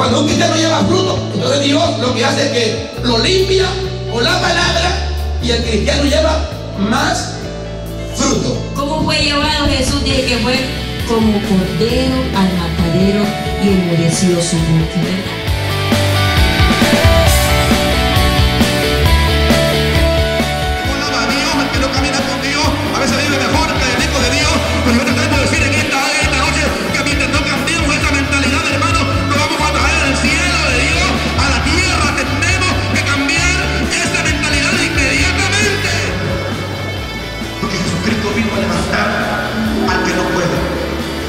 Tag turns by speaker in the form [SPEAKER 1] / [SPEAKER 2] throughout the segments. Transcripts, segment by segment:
[SPEAKER 1] Cuando un cristiano lleva fruto, entonces Dios lo que hace es que lo limpia con la palabra y el cristiano lleva más fruto.
[SPEAKER 2] ¿Cómo fue llevado Jesús? Dice que fue como cordero al matadero y enmudeció su boca, ¿verdad?
[SPEAKER 3] El que no camina con Dios a veces vive mejor que el hijo de Dios, pero yo te tengo que decir en esta noche que mientras no cambiemos esta mentalidad, hermano, no vamos a traer el cielo de Dios a la tierra. Tenemos que cambiar esta mentalidad inmediatamente, porque Jesucristo vino a levantar al que no puede.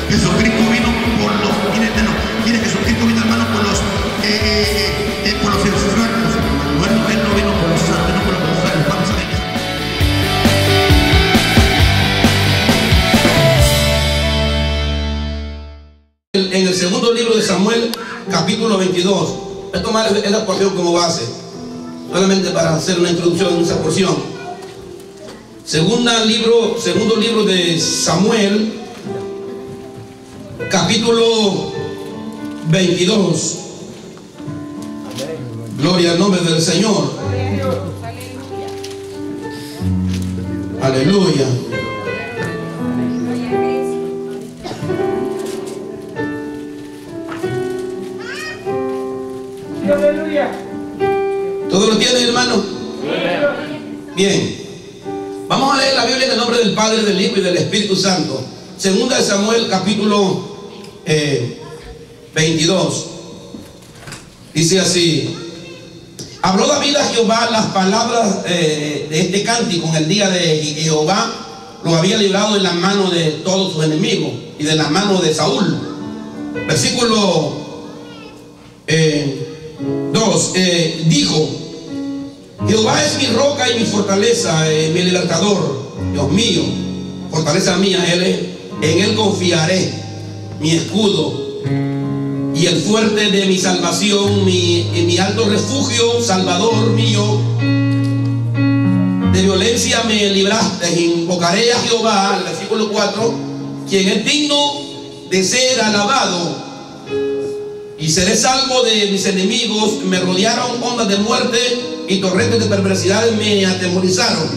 [SPEAKER 3] Jesucristo vino por los, mire, Jesucristo vino, hermano, por los enfermos. Él no vino por los santos, no por los enfermos. Vamos a ver.
[SPEAKER 1] En el segundo libro de Samuel, capítulo 22, voy a tomar esta porción como base, solamente para hacer una introducción en esa porción. Segundo libro de Samuel, capítulo 22. Gloria al nombre del Señor. Aleluya. ¿Todo lo tienen, hermano? Bien. Vamos a leer la Biblia en el nombre del Padre, del Hijo y del Espíritu Santo. Segunda de Samuel, capítulo 22. Dice así: habló David a Jehová las palabras de este cántico en el día de Jehová lo había librado de la mano de todos sus enemigos y de la mano de Saúl. Versículo 2, dijo: Jehová es mi roca y mi fortaleza, mi libertador, Dios mío, fortaleza mía, en él confiaré, mi escudo y el fuerte de mi salvación, mi alto refugio, salvador mío. De violencia me libraste, invocaré a Jehová, el versículo 4, quien es digno de ser alabado. Y seré salvo de mis enemigos. Me rodearon ondas de muerte y torrentes de perversidades me atemorizaron.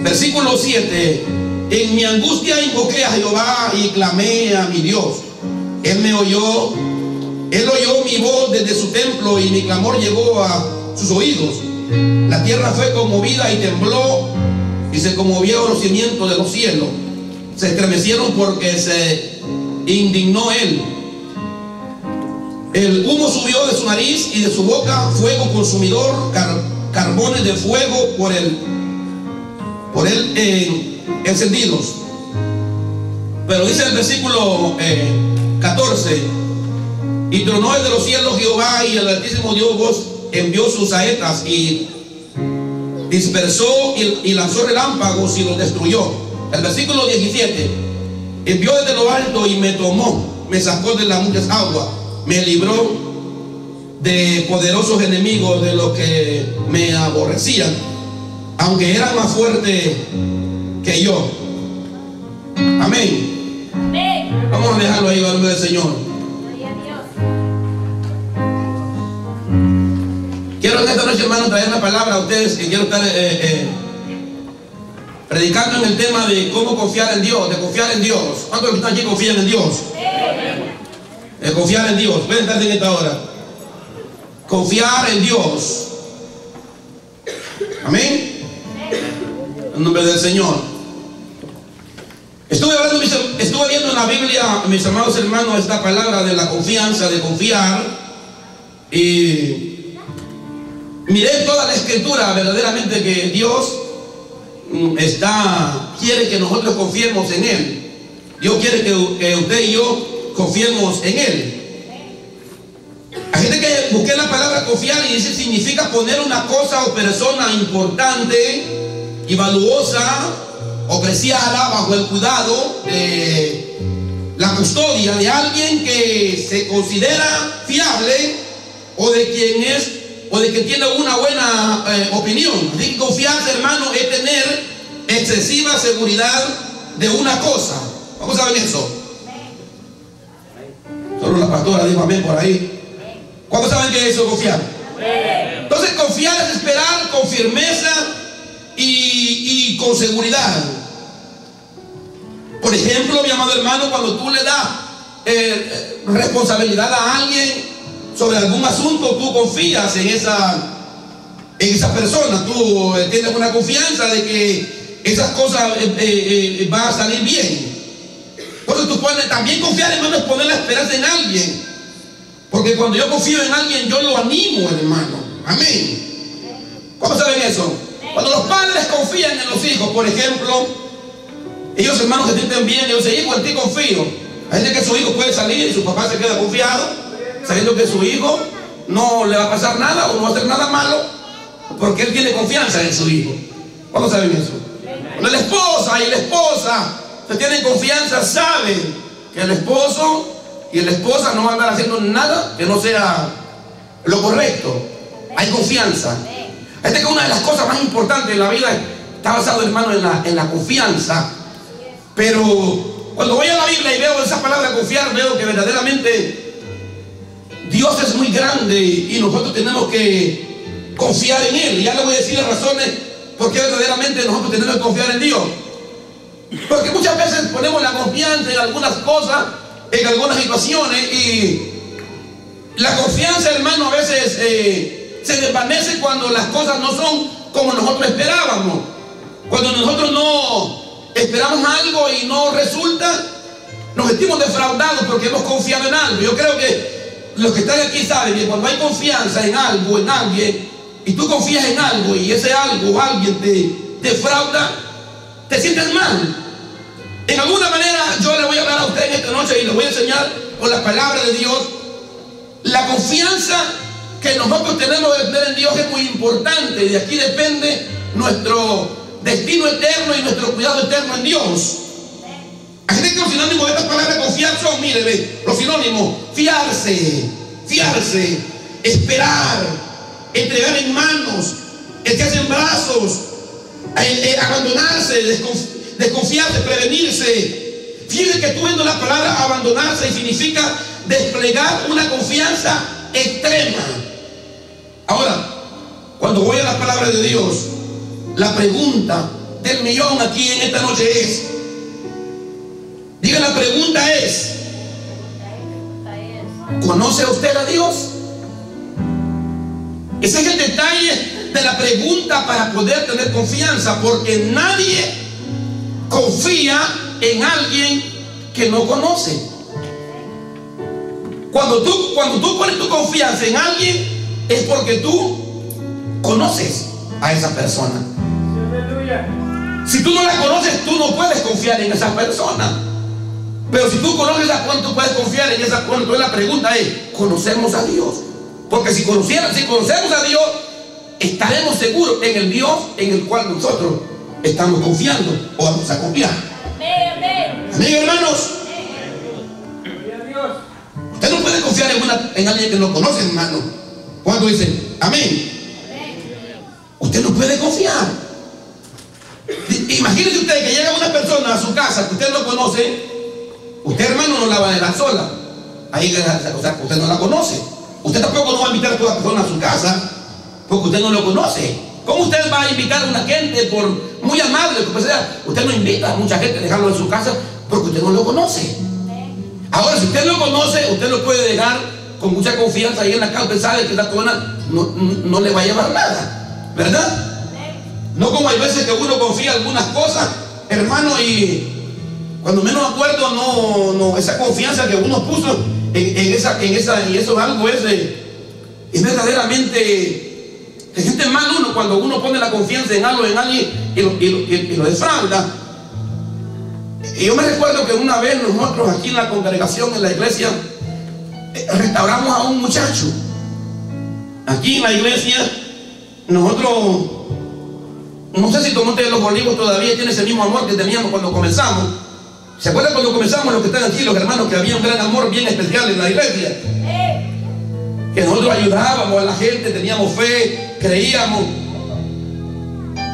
[SPEAKER 1] Versículo 7. En mi angustia invoqué a Jehová y clamé a mi Dios. Él me oyó. Él oyó mi voz desde su templo y mi clamor llegó a sus oídos. La tierra fue conmovida y tembló y se conmovieron los cimientos de los cielos. Se estremecieron porque se indignó él. El humo subió de su nariz y de su boca fuego consumidor, carbones de fuego por él encendidos. Pero dice el versículo 14: y tronó desde los cielos Jehová, y el Altísimo Dios envió sus saetas y dispersó y lanzó relámpagos y los destruyó. El versículo 17: envió desde lo alto y me tomó, me sacó de las muchas aguas, me libró de poderosos enemigos, de los que me aborrecían, aunque eran más fuertes que yo. Amén.
[SPEAKER 2] Amén.
[SPEAKER 1] Vamos a dejarlo ahí en el nombre del Señor. Quiero en esta noche, hermano, traer una palabra a ustedes, que quiero estar predicando en el tema de cómo confiar en Dios, de confiar en Dios. ¿Cuántos que están aquí confían en Dios? Confiar en Dios. Pueden estar en esta hora. Confiar en Dios. Amén. En nombre del Señor. Estuve viendo en la Biblia, mis amados hermanos, esta palabra de la confianza, de confiar, y miré toda la escritura verdaderamente que Dios quiere que nosotros confiemos en Él. Dios quiere que usted y yo confiemos en Él. Hay gente que busqué la palabra confiar y dice significa poner una cosa o persona importante y valuosa o preciada bajo el cuidado, la custodia de alguien que se considera fiable o de que tiene una buena opinión. Así que confianza, hermano, es tener excesiva seguridad de una cosa. Vamos a ver eso. Solo Seguro la pastora dijo amén por ahí. ¿Cuántos saben qué es eso, confiar? Entonces confiar es esperar con firmeza y con seguridad. Por ejemplo, mi amado hermano, cuando tú le das responsabilidad a alguien sobre algún asunto, tú confías en esa persona, tú tienes una confianza de que esas cosas van a salir bien. Entonces tú puedes también confiar, hermano, es poner la esperanza en alguien, porque cuando yo confío en alguien, yo lo animo, hermano. Amén. ¿Cómo saben eso? Cuando los padres confían en los hijos, por ejemplo, ellos, hermanos, se sienten bien. Ellos dicen: hijo, en ti confío. Hay gente que su hijo puede salir y su papá se queda confiado, sabiendo que su hijo no le va a pasar nada o no va a hacer nada malo, porque él tiene confianza en su hijo. ¿Cómo saben eso? Cuando la esposa y la esposa se tienen confianza, saben que el esposo y la esposa no van a andar haciendo nada que no sea lo correcto. Hay confianza. Esta es una de las cosas más importantes de la vida. Está basado, hermano, en la confianza. Pero cuando voy a la Biblia y veo esa palabra confiar, veo que verdaderamente Dios es muy grande y nosotros tenemos que confiar en Él. Y ya le voy a decir las razones por qué verdaderamente nosotros tenemos que confiar en Dios. Porque muchas veces ponemos la confianza en algunas cosas, en algunas situaciones, y la confianza, hermano, a veces se desvanece cuando las cosas no son como nosotros esperábamos. Cuando nosotros no esperamos algo y no resulta, nos sentimos defraudados porque hemos confiado en algo. Yo creo que los que están aquí saben que cuando hay confianza en algo, en alguien, y tú confías en algo y ese algo o alguien te defrauda, te sientes mal. En alguna manera yo le voy a hablar a usted en esta noche y le voy a enseñar con la palabra de Dios. La confianza que nosotros tenemos de tener en Dios es muy importante, y de aquí depende nuestro destino eterno y nuestro cuidado eterno en Dios. Así que los sinónimos de esta palabra confiar son, mire, los sinónimos: fiarse, esperar, entregar en manos, echarse en brazos, abandonarse, desconfiarse, prevenirse. Fíjate que tú viendo la palabra abandonarse significa desplegar una confianza extrema. Ahora, cuando voy a la palabra de Dios, la pregunta del millón aquí en esta noche es, diga, la pregunta es: ¿conoce usted a Dios? Ese es el detalle de la pregunta para poder tener confianza, porque nadie confía en alguien que no conoce. Cuando tú pones tu confianza en alguien, es porque tú conoces a esa persona. Si tú no la conoces, tú no puedes confiar en esa persona. Pero si tú conoces a cuánto, tú puedes confiar en esa persona. Entonces la pregunta es: ¿conocemos a Dios? Porque si conocemos a Dios, estaremos seguros en el Dios en el cual nosotros estamos confiando o vamos a confiar. Amén, hermanos. Usted no puede confiar en alguien que no conoce, hermano. ¿Cuánto dicen amén? Usted no puede confiar. Imagínese usted que llega una persona a su casa que usted no conoce. Usted, hermano, no la va a dejar sola. Ahí, o sea, usted no la conoce. Usted tampoco no va a invitar a toda persona a su casa porque usted no lo conoce. ¿Cómo usted va a invitar a una gente, por muy amable que sea? Usted no invita a mucha gente a dejarlo en su casa porque usted no lo conoce. Ahora, si usted lo conoce, usted lo puede dejar con mucha confianza ahí en la casa. Usted sabe que esa persona no le va a llevar nada, ¿verdad? No como hay veces que uno confía en algunas cosas, hermano, y cuando menos acuerdo, no esa confianza que uno puso en eso algo es verdaderamente. Se siente mal uno cuando uno pone la confianza en algo, en alguien, y lo defrauda. Y yo me recuerdo que una vez nosotros aquí en la congregación, en la iglesia, restauramos a un muchacho. Aquí en la iglesia, nosotros, no sé si Tomonte de los Olivos todavía tiene ese mismo amor que teníamos cuando comenzamos. ¿Se acuerdan cuando comenzamos, los que están aquí, los hermanos, que había un gran amor bien especial en la iglesia? Que nosotros ayudábamos a la gente, teníamos fe, creíamos.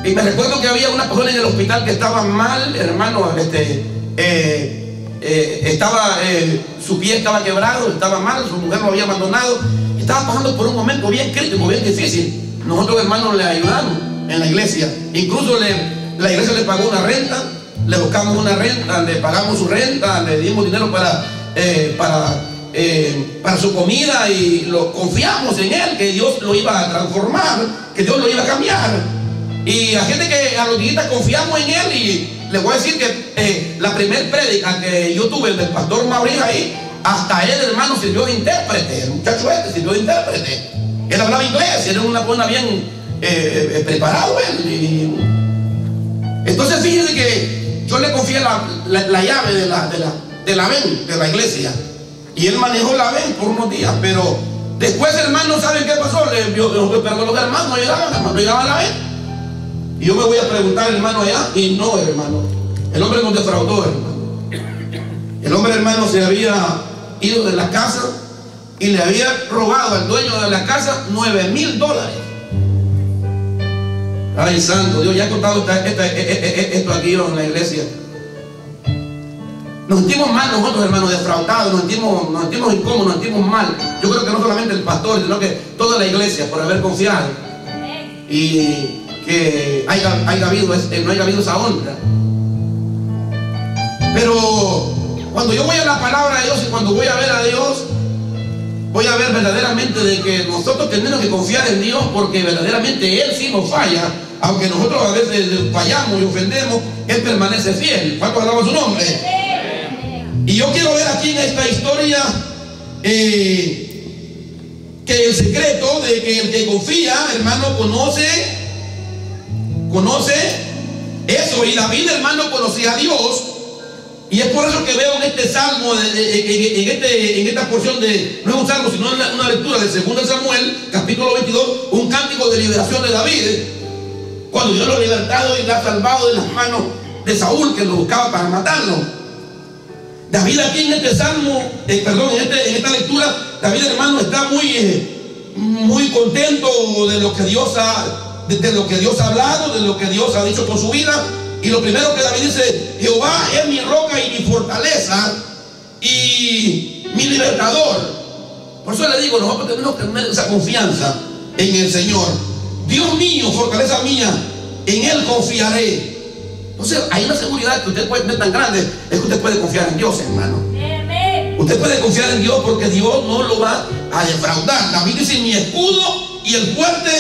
[SPEAKER 1] Y me recuerdo que había una persona en el hospital que estaba mal, hermano, su pie estaba quebrado, estaba mal, su mujer lo había abandonado, estaba pasando por un momento bien crítico, bien difícil. Nosotros, hermanos, le ayudamos en la iglesia. Incluso la iglesia le pagó una renta, le buscamos una renta, le pagamos su renta, le dimos dinero para su comida, y confiamos en él, que Dios lo iba a transformar, que Dios lo iba a cambiar. Y a gente que a los días confiamos en él. Y les voy a decir que la primer prédica que yo tuve del pastor Mauricio ahí, hasta él, hermano, sirvió de intérprete. El muchacho sirvió de intérprete. Él hablaba inglés, era una persona bien preparado él. Entonces fíjense que yo le confié la llave de la ven de la iglesia, y él manejó la ven por unos días. Pero después, hermano, ¿saben qué pasó? Pero los hermanos no llegaban a la ven. Y yo me voy a preguntar, hermano, allá, y no, hermano, el hombre nos defraudó, hermano. El hombre, hermano, se había ido de la casa y le había robado al dueño de la casa $9,000. Ay, santo Dios, ya he contado esto aquí en la iglesia. Nos sentimos mal nosotros, hermanos, defraudados, nos sentimos incómodos, nos sentimos mal. Yo creo que no solamente el pastor, sino que toda la iglesia, por haber confiado. Y que no haya habido esa honra. Pero cuando yo voy a la palabra de Dios y cuando voy a ver a Dios, voy a ver verdaderamente de que nosotros tenemos que confiar en Dios, porque verdaderamente Él sí nos falla. Aunque nosotros a veces fallamos y ofendemos, Él permanece fiel. ¿Cuánto alabamos su nombre? Y yo quiero ver aquí en esta historia que el secreto de que el que confía, hermano, conoce eso. Y David, hermano, conocía a Dios. Y es por eso que veo en este salmo, en esta porción de, no es un salmo, sino una lectura de 2 Samuel, capítulo 22, un cántico de liberación de David, cuando Dios lo ha libertado y lo ha salvado de las manos de Saúl, que lo buscaba para matarlo. David aquí en este salmo, en esta lectura, David, hermano, está muy contento de lo que Dios ha hablado, de lo que Dios ha dicho con su vida. Y lo primero que David dice: Jehová es mi roca y mi fortaleza y mi libertador. Por eso le digo, nosotros tenemos que tener esa confianza en el Señor. Dios mío, fortaleza mía, en Él confiaré. Entonces hay una seguridad que usted puede tener tan grande, es que usted puede confiar en Dios, hermano. Usted puede confiar en Dios, porque Dios no lo va a defraudar. David dice: mi escudo y el fuerte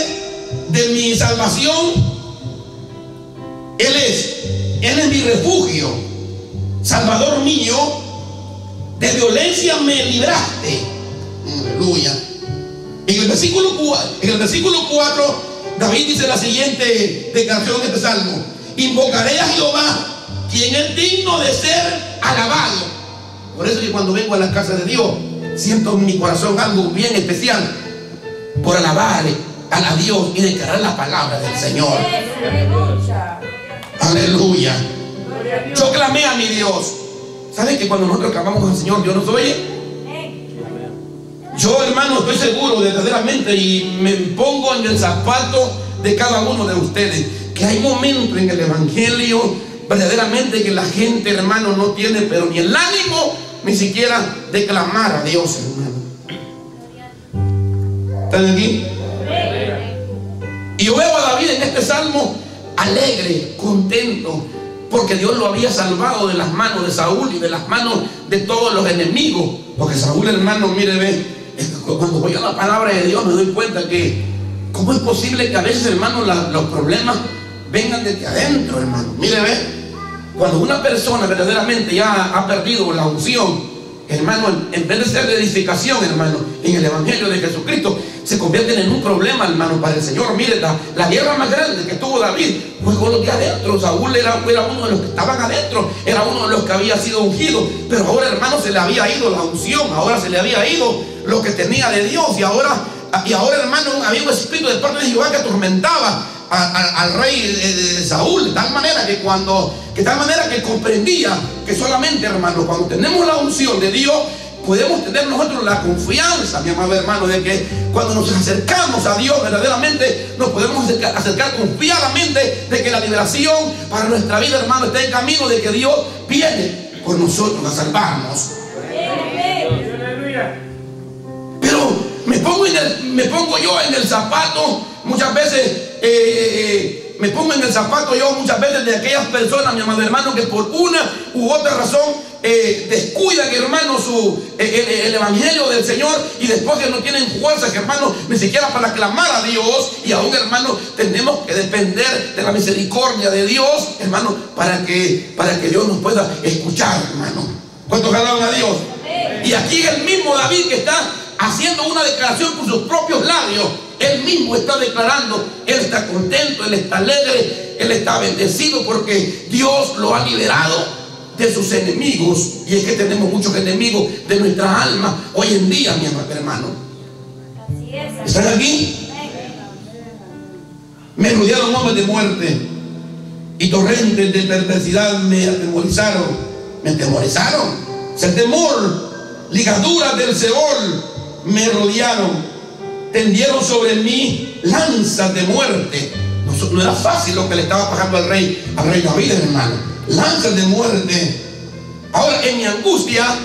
[SPEAKER 1] de mi salvación, Él es mi refugio, Salvador mío, de violencia me libraste. Aleluya. En el versículo 4, David dice la siguiente declaración en este salmo: invocaré a Jehová, quien es digno de ser alabado. Por eso que cuando vengo a la casa de Dios, siento en mi corazón algo bien especial, por alabar a Dios y declarar la palabra del Señor. Aleluya. Yo clamé a mi Dios. ¿Saben que cuando nosotros clamamos al Señor, Dios nos oye? Yo, hermano, estoy seguro verdaderamente, y me pongo en el zapato de cada uno de ustedes, que hay momentos en el evangelio verdaderamente que la gente, hermano, no tiene pero ni el ánimo ni siquiera de clamar a Dios, hermano. ¿Están aquí? Y yo veo a David en este salmo alegre, contento, porque Dios lo había salvado de las manos de Saúl y de las manos de todos los enemigos. Porque Saúl, hermano, mire, ve, cuando voy a la palabra de Dios me doy cuenta que cómo es posible que a veces, hermano, los problemas vengan desde adentro, hermano. Mire, ve, cuando una persona verdaderamente ya ha perdido la unción, hermano, en vez de ser de edificación, hermano, en el evangelio de Jesucristo, se convierten en un problema, hermano, para el Señor. Mire, la guerra más grande que tuvo David fue con los de adentro. Saúl era uno de los que estaban adentro, era uno de los que había sido ungido, pero ahora, hermano, se le había ido la unción, ahora se le había ido lo que tenía de Dios, y ahora, hermano, había un espíritu de parte de Jehová que atormentaba al rey de Saúl, de tal manera que comprendía que solamente, hermano, cuando tenemos la unción de Dios, podemos tener nosotros la confianza, mi amado hermano, de que cuando nos acercamos a Dios verdaderamente nos podemos acercar confiadamente de que la liberación para nuestra vida, hermano, está en camino, de que Dios viene. por nosotros a salvarnos. Pero me pongo yo en el zapato muchas veces. Me pongo en el zapato yo muchas veces de aquellas personas, mi amado hermano, que por una u otra razón descuidan, hermano, el evangelio del Señor, y después que no tienen fuerzas, hermano, ni siquiera para clamar a Dios. Y aún, hermano, tenemos que depender de la misericordia de Dios, hermano, para que Dios nos pueda escuchar, hermano. ¿Cuántos alaban a Dios? Y aquí es el mismo David que está haciendo una declaración con sus propios labios. Él mismo está declarando, él está contento, él está alegre, él está bendecido porque Dios lo ha liberado de sus enemigos. Y es que tenemos muchos enemigos de nuestra alma hoy en día, mi hermano. ¿Están aquí? Me rodearon hombres de muerte y torrentes de perversidad me atemorizaron. Me atemorizaron. El temor, ligaduras del Seol me rodearon. Tendieron sobre mí lanzas de muerte. No era fácil lo que le estaba pasando al rey David, hermano. Lanzas de muerte. Ahora, en mi angustia,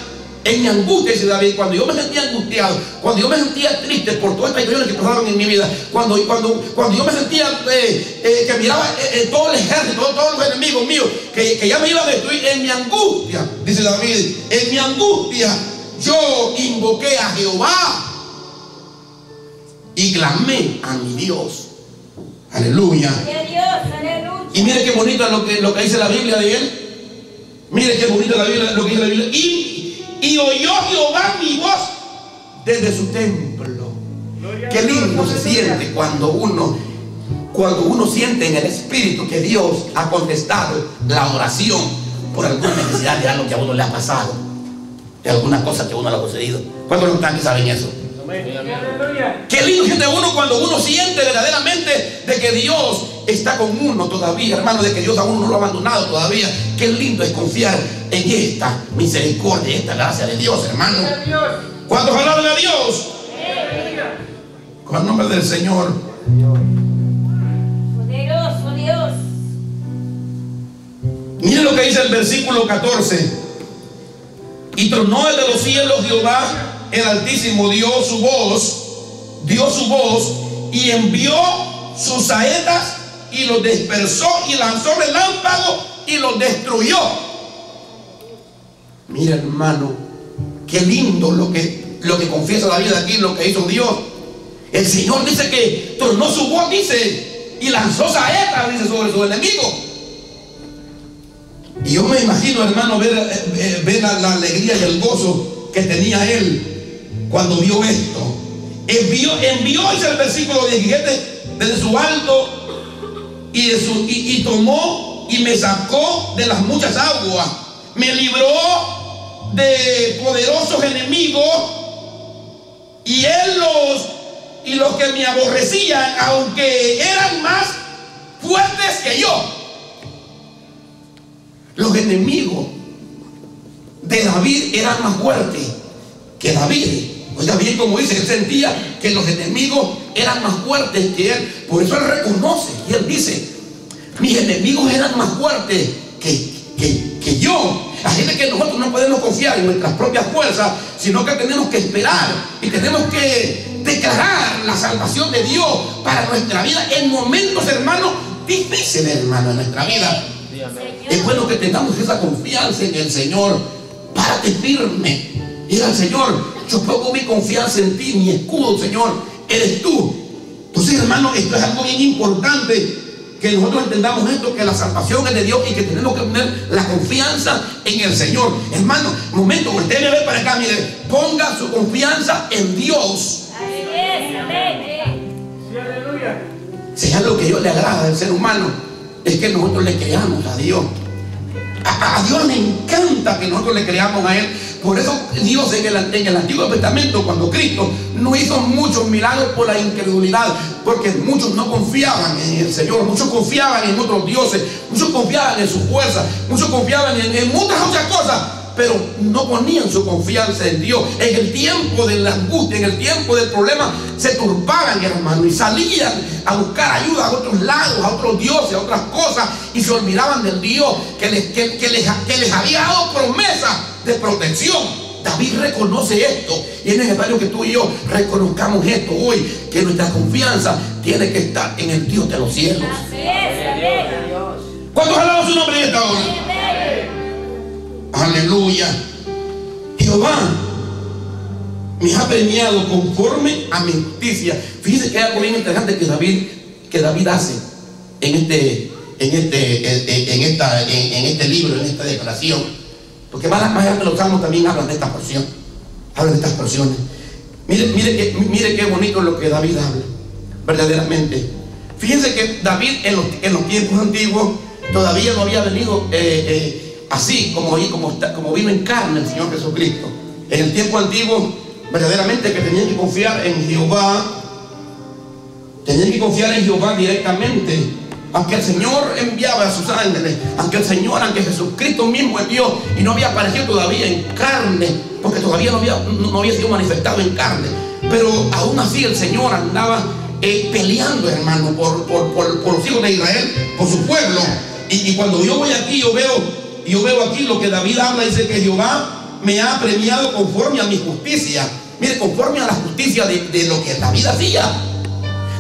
[SPEAKER 1] dice David, cuando yo me sentía angustiado, cuando yo me sentía triste por todas estas situaciones que pasaron en mi vida, cuando yo me sentía que miraba todo el ejército, todos los enemigos míos, que ya me iban a destruir, en mi angustia, dice David, en mi angustia, yo invoqué a Jehová y clamé a mi Dios. Aleluya. Y mire qué bonito es lo que dice la Biblia de él. Mire qué bonito es lo que dice la Biblia. Y oyó Jehová mi voz desde su templo. Qué lindo se siente cuando uno siente en el espíritu que Dios ha contestado la oración por alguna necesidad de algo que a uno le ha pasado, de alguna cosa que a uno le ha sucedido. ¿Cuántos no están que saben eso? Qué lindo siente uno cuando uno siente verdaderamente de que Dios está con uno todavía, hermano, de que Dios a uno no lo ha abandonado todavía. Qué lindo es confiar en esta misericordia, esta gracia de Dios, hermano. ¿Cuántos alaban a Dios? Con el nombre del Señor.
[SPEAKER 2] Poderoso Dios.
[SPEAKER 1] Miren lo que dice el versículo 14. Y tronó de los cielos Jehová el Altísimo, dio su voz y envió sus saetas y los dispersó y lanzó relámpagos y los destruyó. Mira, hermano, qué lindo lo que confiesa la vida aquí, lo que hizo Dios. El Señor dice que tornó su voz, dice, y lanzó saetas, dice, sobre su enemigo. Y yo me imagino, hermano, ver la alegría y el gozo que tenía él cuando vio esto. Envió, dice el versículo 17, desde su alto y tomó y me sacó de las muchas aguas, me libró de poderosos enemigos, y los que me aborrecían, aunque eran más fuertes que yo. Los enemigos de David eran más fuertes que David. Oiga bien como dice, él sentía que los enemigos eran más fuertes que él. Por eso él reconoce y él dice, mis enemigos eran más fuertes que yo. Así es que nosotros no podemos confiar en nuestras propias fuerzas, sino que tenemos que esperar y tenemos que declarar la salvación de Dios para nuestra vida en momentos, hermanos, difíciles, hermano, en nuestra vida. Es bueno que tengamos esa confianza en el Señor. Párate firme. Diga al Señor, yo pongo mi confianza en ti, mi escudo, Señor, eres tú. Entonces, hermano, esto es algo bien importante, que nosotros entendamos esto, que la salvación es de Dios y que tenemos que poner la confianza en el Señor. Hermano, momento, usted me ve para acá, mire, ponga su confianza en Dios. Si es algo que Dios le agrada al ser humano, es que nosotros le creamos a Dios. A Dios le encanta que nosotros le creamos a Él. Por eso Dios en el Antiguo Testamento, cuando Cristo no hizo muchos milagros por la incredulidad, porque muchos no confiaban en el Señor, muchos confiaban en otros dioses, muchos confiaban en su fuerza, muchos confiaban en muchas otras cosas, pero no ponían su confianza en Dios. En el tiempo de la angustia, en el tiempo del problema, se turbaban, hermano, y salían a buscar ayuda a otros lados, a otros dioses, a otras cosas, y se olvidaban del Dios que les había dado promesa de protección. David reconoce esto, y es necesario que tú y yo reconozcamos esto hoy, que nuestra confianza tiene que estar en el Dios de los cielos. ¿Cuántos alaban su nombre en esta hora? Aleluya. Jehová me ha premiado conforme a mi justicia. Fíjense que hay algo bien interesante que David hace en este libro, en esta declaración. Porque más adelante los salmos también hablan de esta porción, hablan de estas porciones. Mire qué bonito es lo que David habla, verdaderamente. Fíjense que David en los tiempos antiguos todavía no había venido así como vino en carne el Señor Jesucristo. En el tiempo antiguo, verdaderamente que tenían que confiar en Jehová, directamente. Aunque el Señor enviaba a sus ángeles, aunque Jesucristo mismo es Dios y no había aparecido todavía en carne, porque todavía no había sido manifestado en carne, pero aún así el Señor andaba peleando, hermano, por los hijos de Israel, por su pueblo. Y cuando yo voy aquí, yo veo aquí lo que David habla. Dice que Jehová me ha premiado conforme a mi justicia. Mire, conforme a la justicia de lo que David hacía.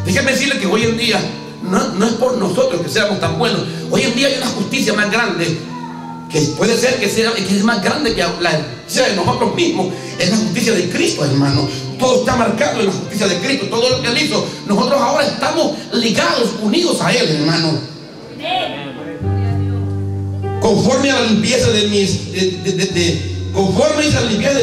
[SPEAKER 1] Déjeme decirle que hoy en día no es por nosotros que seamos tan buenos. Hoy en día hay una justicia más grande, que puede ser que es más grande que la de nosotros mismos. Es la justicia de Cristo, hermano. Todo está marcado en la justicia de Cristo. Todo lo que Él hizo, nosotros ahora estamos ligados, unidos a Él, hermano. Conforme a la limpieza de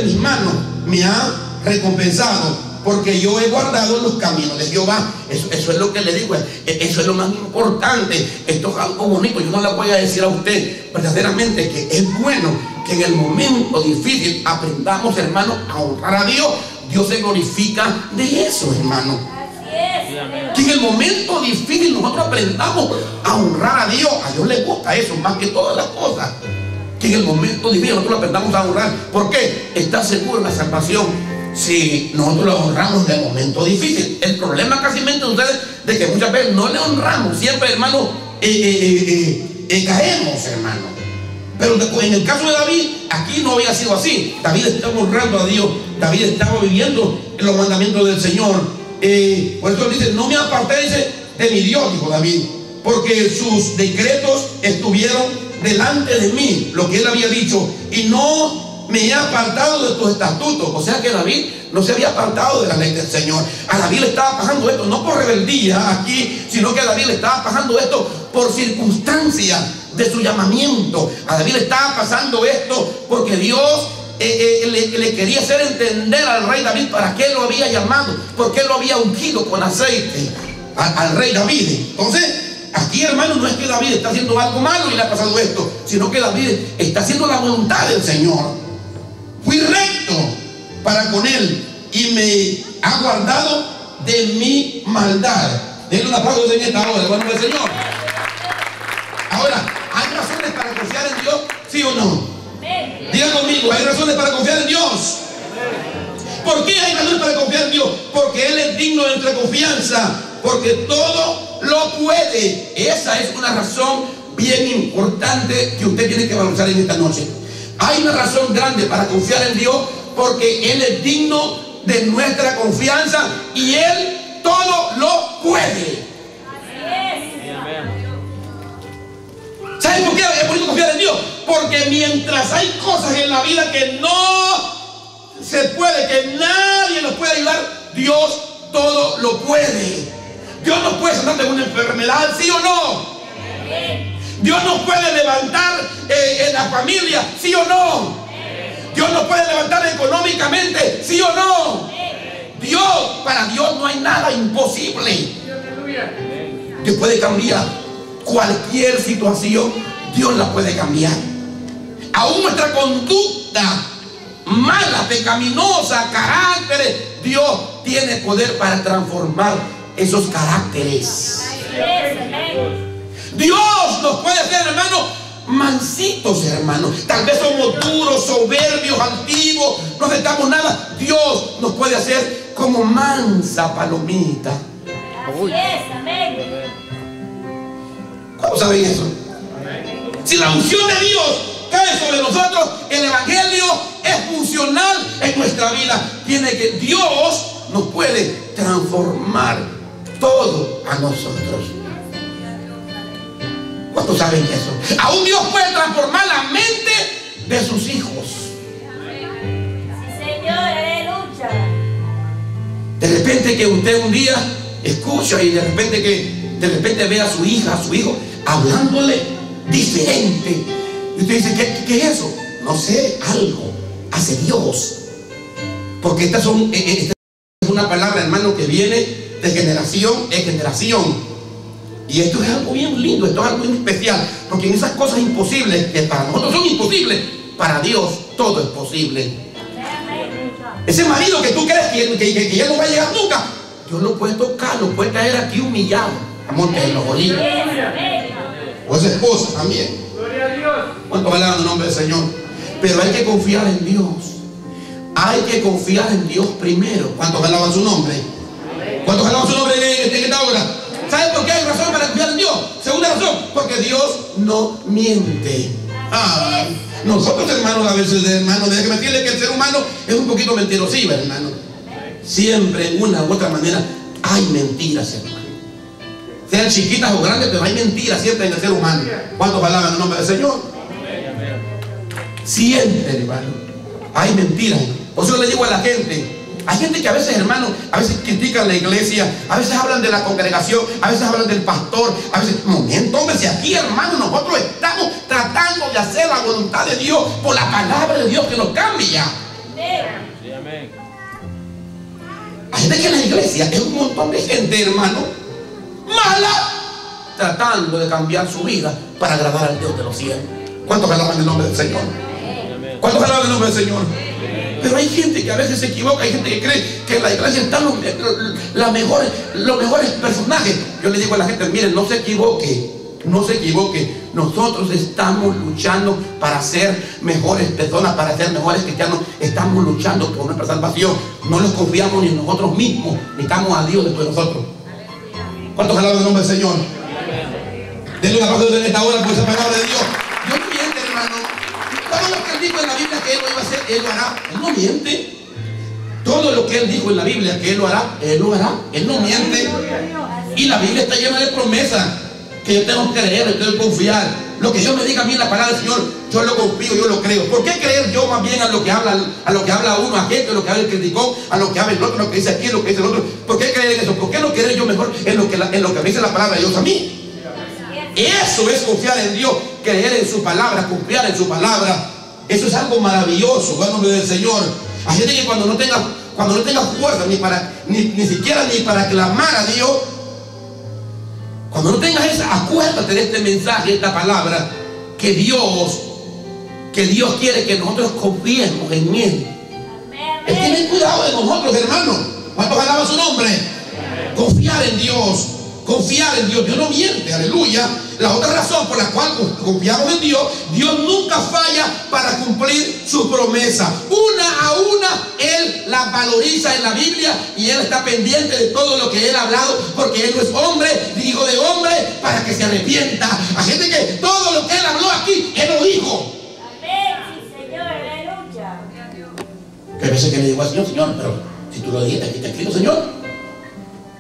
[SPEAKER 1] mis manos me ha recompensado, porque yo he guardado los caminos de Jehová. Eso es lo que le digo, eso es lo más importante. Esto es algo bonito. Yo no le voy a decir a usted verdaderamente que es bueno que en el momento difícil aprendamos, hermano, a honrar a Dios. Dios se glorifica de eso, hermano. Que en el momento difícil nosotros aprendamos a honrar a Dios. A Dios le gusta eso más que todas las cosas. Que en el momento difícil nosotros aprendamos a honrar. ¿Por qué? Está seguro en la salvación si nosotros lo honramos en el momento difícil. El problema casi mente de ustedes de que muchas veces no le honramos. Siempre, hermano, caemos, hermano. Pero en el caso de David, aquí no había sido así. David estaba honrando a Dios. David estaba viviendo en los mandamientos del Señor. Por eso dice: no me aparté, dice, de mi Dios, dijo David, porque sus decretos estuvieron delante de mí, lo que él había dicho, y no me he apartado de tus estatutos. O sea que David no se había apartado de la ley del Señor. A David le estaba pasando esto no por rebeldía aquí, sino que a David le estaba pasando esto por circunstancia de su llamamiento. A David le estaba pasando esto porque Dios le quería hacer entender al rey David para qué lo había llamado, por qué lo había ungido con aceite al rey David. Entonces, aquí, hermano, no es que David está haciendo algo malo y le ha pasado esto, sino que David está haciendo la voluntad del Señor. Fui recto para con él y me ha guardado de mi maldad. Denle un aplauso en esta hora, hermano del Señor. Ahora, ¿hay razones para confiar en Dios? ¿Sí o no? Diga conmigo, ¿hay razones para confiar en Dios? ¿Por qué hay razones para confiar en Dios? Porque Él es digno de nuestra confianza, porque todo lo puede. Esa es una razón bien importante que usted tiene que valorar en esta noche. Hay una razón grande para confiar en Dios, porque Él es digno de nuestra confianza y Él todo lo puede. ¿Saben por qué es bonito confiar en Dios? Porque mientras hay cosas en la vida que no se puede, que nadie nos puede ayudar, Dios todo lo puede. Dios nos puede sanar de una enfermedad, ¿sí o no? Dios nos puede levantar en la familia, ¿sí o no? Dios nos puede levantar económicamente, ¿sí o no? Para Dios no hay nada imposible. Dios puede cambiar cualquier situación, Dios la puede cambiar. Aún nuestra conducta mala, pecaminosa, caracteres, Dios tiene poder para transformar esos caracteres. Dios nos puede hacer, hermano, mansitos, hermano. Tal vez somos duros, soberbios, altivos, no aceptamos nada. Dios nos puede hacer como mansa palomita.
[SPEAKER 2] Así es, amén.
[SPEAKER 1] ¿Cómo saben eso? Si la unción de Dios cae sobre nosotros, el evangelio es funcional en nuestra vida. Dios nos puede transformar todo a nosotros. ¿Cuántos saben eso? Aún Dios puede transformar la mente de sus hijos.
[SPEAKER 2] Sí, Señor, aleluya.
[SPEAKER 1] De repente que usted un día escucha y de repente ve a su hija, a su hijo hablándole diferente. Y usted dice, ¿qué es eso? No sé, algo hace Dios. Porque esta es una palabra, hermano, que viene de generación en generación. Y esto es algo bien lindo, esto es algo bien especial. Porque en esas cosas imposibles, que para nosotros son imposibles, para Dios todo es posible. Ese marido que tú crees que ya no va a llegar nunca, Dios lo puede tocar, lo puede traer aquí humillado a Monte de los Olivos. O esa esposa también. ¿Cuántos alaban el nombre del Señor? Pero hay que confiar en Dios. Hay que confiar en Dios primero. ¿Cuántos alaban su nombre? ¿Cuántos alaban su nombre en esta hora? ¿Saben por qué hay razón para confiar en Dios? Segunda razón, porque Dios no miente. Nosotros, hermanos, a veces, hermano, déjame decirle que el ser humano es un poquito mentirosivo, hermano. Siempre, en una u otra manera, hay mentiras, hermano. Sean chiquitas o grandes, pero hay mentiras siempre en el ser humano. ¿Cuántos alaban el nombre del Señor? Siempre, hermano, hay mentiras. Por eso le digo a la gente, hay gente que a veces, hermano, a veces critican la iglesia, a veces hablan de la congregación, a veces hablan del pastor, a veces, momento, hombre, si aquí, hermano, nosotros estamos tratando de hacer la voluntad de Dios por la palabra de Dios que nos cambia.
[SPEAKER 4] Sí, amén.
[SPEAKER 1] Hay gente que en la iglesia es un montón de gente, hermano, mala, tratando de cambiar su vida para agradar al Dios de los cielos. ¿Cuántos alaban el nombre del Señor? ¿Cuántos alaban el nombre del Señor? Pero hay gente que a veces se equivoca, hay gente que cree que en la iglesia están los mejores personajes. Yo le digo a la gente, miren, no se equivoque, no se equivoque. Nosotros estamos luchando para ser mejores personas, para ser mejores cristianos. Estamos luchando por nuestra salvación. No nos confiamos ni en nosotros mismos, necesitamos a Dios después de nosotros. ¿Cuántos alaban el nombre del Señor? Denle un aplauso en esta hora por esa palabra de Dios. Dios no miente, hermano. Todo lo que Él dijo en la Biblia que Él lo iba a hacer, Él lo hará. Él no miente. Todo lo que Él dijo en la Biblia que Él lo hará, Él lo hará. Él no miente. Y la Biblia está llena de promesas que yo tengo que creer, yo tengo que confiar. Lo que Dios me diga a mí en la palabra del Señor, yo lo confío, yo lo creo. ¿Por qué creer yo más bien a lo que habla uno, a gente, a lo que habla el criticón, a lo que habla el otro, lo que dice aquí, lo que dice el otro? ¿Por qué creer en eso? ¿Por qué no creer yo mejor en lo que me dice la palabra de Dios a mí? Eso es confiar en Dios, creer en su palabra, confiar en su palabra. Eso es algo maravilloso, en nombre del Señor. Hay gente que cuando no tenga fuerza ni siquiera para clamar a Dios, cuando no tengas esa, acuérdate de este mensaje, de esta palabra, que Dios quiere que nosotros confiemos en Él. Él tiene cuidado de nosotros, hermanos. ¿Cuántos alaban su nombre? Confiar en Dios. Confiar en Dios. Dios no miente, aleluya. La otra razón por la cual confiamos en Dios, Dios nunca falla para cumplir su promesa. Una a una Él la valoriza en la Biblia y Él está pendiente de todo lo que Él ha hablado, porque Él no es hombre, ni hijo de hombre, para que se arrepienta. Hay gente que todo lo que Él habló aquí, Él lo dijo.
[SPEAKER 2] Amén, sí, Señor, aleluya.
[SPEAKER 1] Que a veces que le digo al Señor, Señor, pero si tú lo dijiste, aquí está escrito, Señor.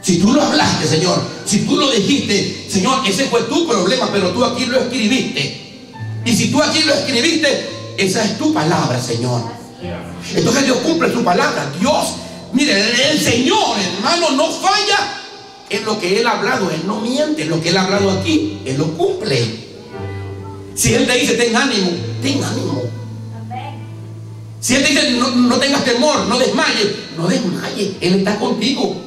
[SPEAKER 1] Si tú lo hablaste, Señor, si tú lo dijiste, Señor, ese fue tu problema, pero tú aquí lo escribiste. Y si tú aquí lo escribiste, esa es tu palabra, Señor. Entonces Dios cumple su palabra. Dios, mire, el Señor, hermano, no falla en lo que Él ha hablado. Él no miente. En lo que Él ha hablado aquí, Él lo cumple. Si Él te dice, ten ánimo, ten ánimo. Si Él te dice, no tengas temor, no desmayes, no desmayes. Él está contigo.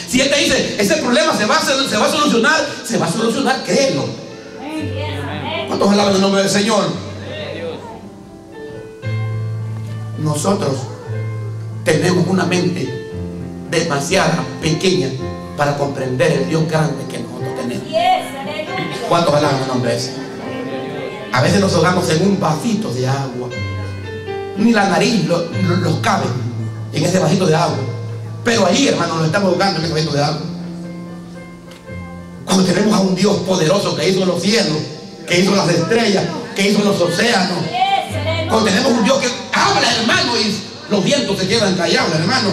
[SPEAKER 1] Si Él te dice, ese problema se va a solucionar, créelo. ¿Cuántos alaban el nombre del Señor? Nosotros tenemos una mente demasiado pequeña para comprender el Dios grande que nosotros tenemos. ¿Cuántos alaban el nombre de ese? A veces nos ahogamos en un vasito de agua. Ni la nariz los cabe en ese vasito de agua. Pero ahí, hermano, nos estamos ahogando en ese vasito de agua. Cuando tenemos a un Dios poderoso que hizo los cielos, que hizo las estrellas, que hizo los océanos. Cuando tenemos un Dios que habla, hermano, y los vientos se quedan callados, hermano.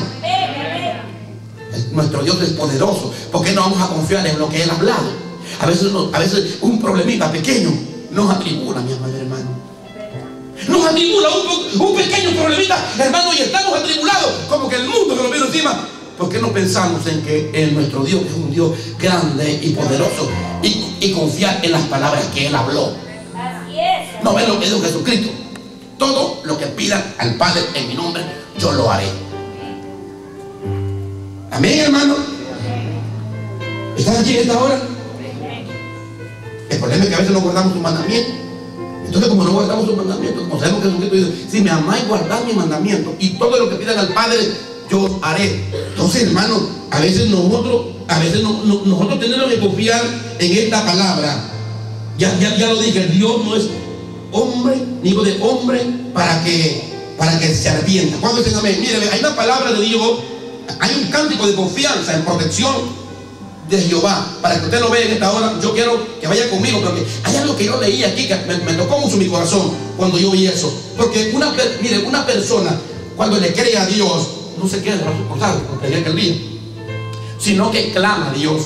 [SPEAKER 1] Nuestro Dios es poderoso. ¿Por qué no vamos a confiar en lo que Él ha hablado? A veces un problemita pequeño nos atribula, mi amado hermano. Nos atribula un pequeño problemita, hermano, y estamos atribulados como que el mundo se lo viene encima. ¿Por qué no pensamos en que nuestro Dios es un Dios grande y poderoso y confiar en las palabras que Él habló? No ven lo que dijo Jesucristo: todo lo que pidan al Padre en mi nombre, yo lo haré. Amén, hermano. ¿Estás aquí en esta hora? El problema es que a veces no guardamos sus mandamientos. Entonces, como no guardamos sus mandamientos, como sabemos que Jesucristo dice: si me amáis, guardad mis mandamientos, y todo lo que pidan al Padre, yo haré. Entonces, hermano, a veces nosotros tenemos que confiar en esta palabra. Ya lo dije, Dios no es hombre, ni hijo de hombre, para que se arrepienta. ¿Cuándo dicen amén? Mire, hay una palabra de Dios, hay un cántico de confianza en protección de Jehová. Para que usted lo vea en esta hora, yo quiero que vaya conmigo, porque hay algo que yo leí aquí que me tocó mucho mi corazón cuando yo vi eso. Porque una persona, cuando le cree a Dios, no se queda de brazos cruzados como tenía aquel día, sino que clama a Dios.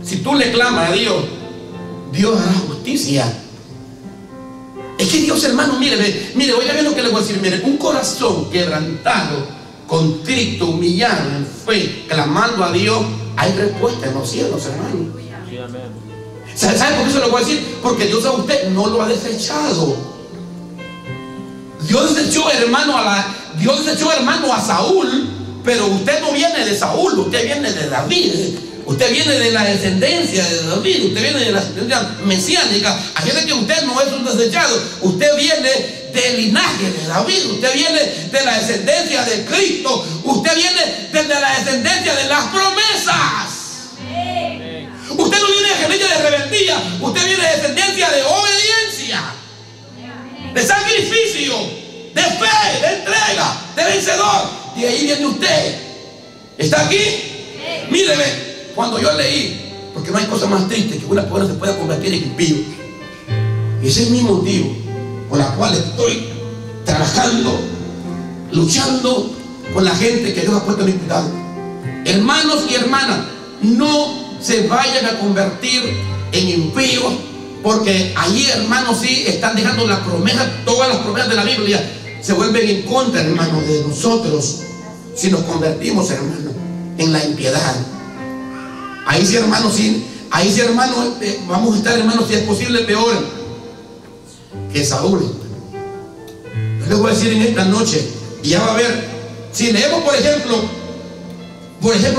[SPEAKER 1] Si tú le clamas a Dios, Dios hará justicia. Es que Dios, hermano, mire, oiga bien lo que le voy a decir. Mire, un corazón quebrantado, contrito, humillado en fe, clamando a Dios, hay respuesta en los cielos, hermano. ¿Sabe por qué se lo voy a decir? Porque Dios a usted no lo ha desechado. Dios desechó, hermano, a Saúl, pero usted no viene de Saúl, usted viene de David. Usted viene de la descendencia de David, usted viene de la descendencia mesiánica. Así es que usted no es un desechado, usted viene del linaje de David, usted viene de la descendencia de Cristo, usted viene desde la descendencia de las promesas. Usted no viene de descendencia de rebeldía, usted viene de descendencia de obediencia, de sacrificio, de fe, de entrega, de vencedor. Y ahí viene usted. ¿Está aquí? Míreme. Cuando yo leí, porque no hay cosa más triste que una persona se pueda convertir en impío. Ese es mi motivo por la cual estoy trabajando, luchando con la gente que Dios ha puesto en mi cuidado. Hermanos y hermanas, no se vayan a convertir en impíos, porque allí, hermanos, sí están dejando las promesas, todas las promesas de la Biblia se vuelven en contra, hermanos, de nosotros si nos convertimos, hermanos, en la impiedad. Ahí sí, hermanos, vamos a estar, hermanos, si es posible, peor que Saúl. Yo les voy a decir en esta noche, y ya va a ver, si leemos, por ejemplo,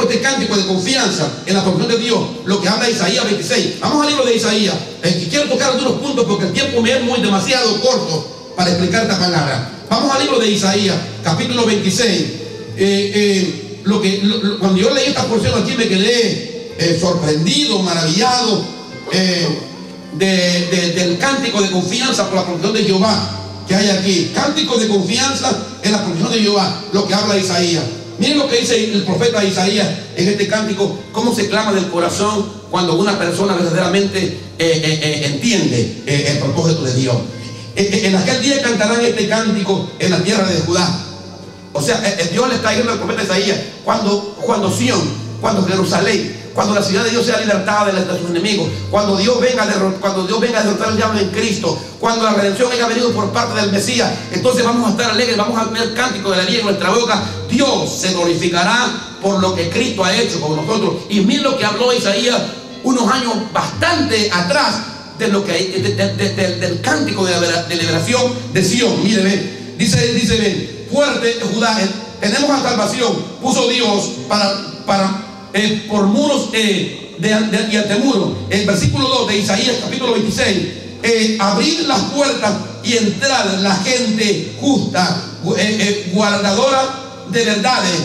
[SPEAKER 1] este cántico de confianza en la promesa de Dios, lo que habla Isaías 26. Vamos al libro de Isaías, y quiero tocar algunos puntos porque el tiempo me es demasiado corto para explicar esta palabra. Vamos al libro de Isaías, capítulo 26. Cuando yo leí esta porción aquí me quedé sorprendido, maravillado del cántico de confianza por la promesa de Jehová que hay aquí. Cántico de confianza en la promesa de Jehová, lo que habla Isaías. Miren lo que dice el profeta Isaías en este cántico, cómo se clama del corazón cuando una persona verdaderamente entiende el propósito de Dios. En aquel día cantarán este cántico en la tierra de Judá. O sea, Dios le está diciendo al profeta Isaías, cuando Sion, cuando Jerusalén, cuando la ciudad de Dios sea libertada de sus enemigos, cuando Dios venga a derrotar el diablo en Cristo, cuando la redención haya venido por parte del Mesías, entonces vamos a estar alegres, vamos a tener cántico de la alegría en nuestra boca. Dios se glorificará por lo que Cristo ha hecho con nosotros. Y miren lo que habló Isaías unos años bastante atrás de lo que del cántico de liberación de Sion. Mire, ven, dice fuerte Judá, tenemos la salvación, puso Dios por muros y antemuros. El versículo 2 de Isaías capítulo 26, abrid las puertas y entrad la gente justa, guardadora de verdades.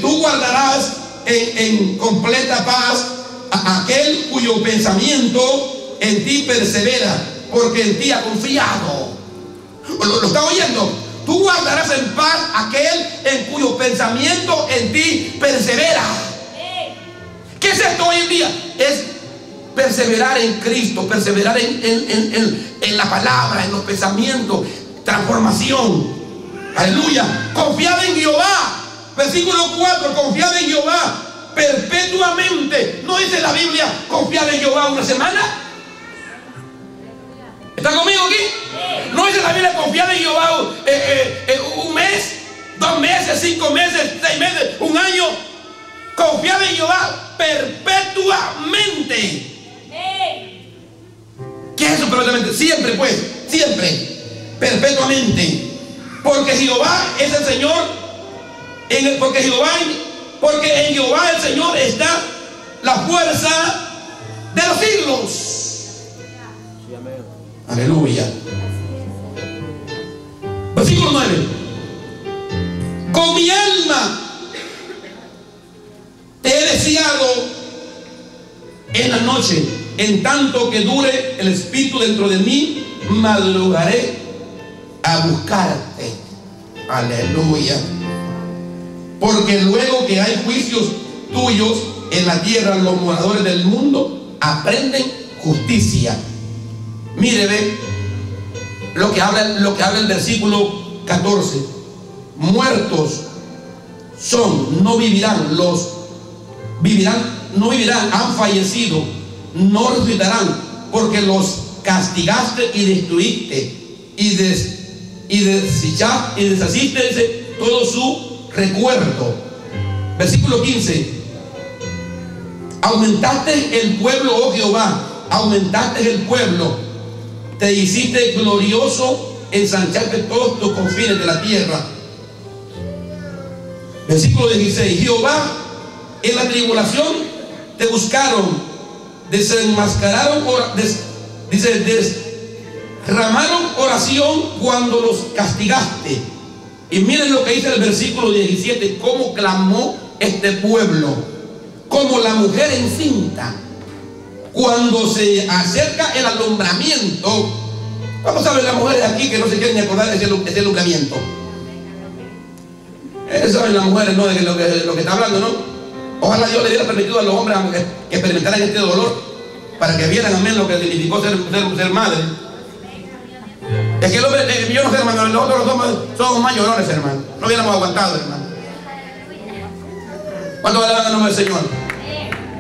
[SPEAKER 1] Tú guardarás en completa paz a aquel cuyo pensamiento en ti persevera, porque en ti ha confiado. ¿Lo está oyendo? Tú guardarás en paz aquel en cuyo pensamiento en ti persevera. ¿Qué es esto hoy en día? Es perseverar en Cristo, perseverar en la palabra, en los pensamientos, transformación. Aleluya. Confiad en Jehová. Versículo 4, confiad en Jehová perpetuamente. ¿No dice la Biblia confiad en Jehová una semana? ¿Está conmigo aquí? ¿No dice la Biblia confiad en Jehová un mes, 2 meses, 5 meses, 6 meses, un año? Confiad en Jehová perpetuamente. ¿Qué es eso perpetuamente? Siempre, pues, siempre, perpetuamente. Porque Jehová es el Señor, porque en Jehová el Señor está la fuerza de los siglos.
[SPEAKER 4] Sí, amén.
[SPEAKER 1] Aleluya. Versículo 9. Con mi alma te he deseado en la noche, en tanto que dure el espíritu dentro de mí, madrugaré a buscarte. Aleluya. Porque luego que hay juicios tuyos en la tierra, los moradores del mundo aprenden justicia. Mire, ve lo que habla el versículo 14. Muertos son, no vivirán, no vivirán, han fallecido, no resucitarán, porque los castigaste y destruiste y deshaciste todo su recuerdo. Versículo 15. Aumentaste el pueblo, oh Jehová, aumentaste el pueblo, te hiciste glorioso, ensanchaste todos tus confines de la tierra. Versículo 16. Jehová, en la tribulación te buscaron, desenmascararon, derramaron oración cuando los castigaste. Y miren lo que dice el versículo 17, cómo clamó este pueblo, como la mujer encinta cuando se acerca el alumbramiento. ¿Cómo saben las mujeres aquí que no se quieren ni acordar de ese alumbramiento? Saben las mujeres, ¿no? De lo que está hablando, ¿no? Ojalá Dios le diera permitido a los hombres que experimentaran este dolor para que vieran, amén, lo que significó ser madre. Es que el hombre, yo no sé, hermano, nosotros los hombres somos más llorones, hermano. No hubiéramos aguantado, hermano. ¿Cuánto alaban el nombre del Señor?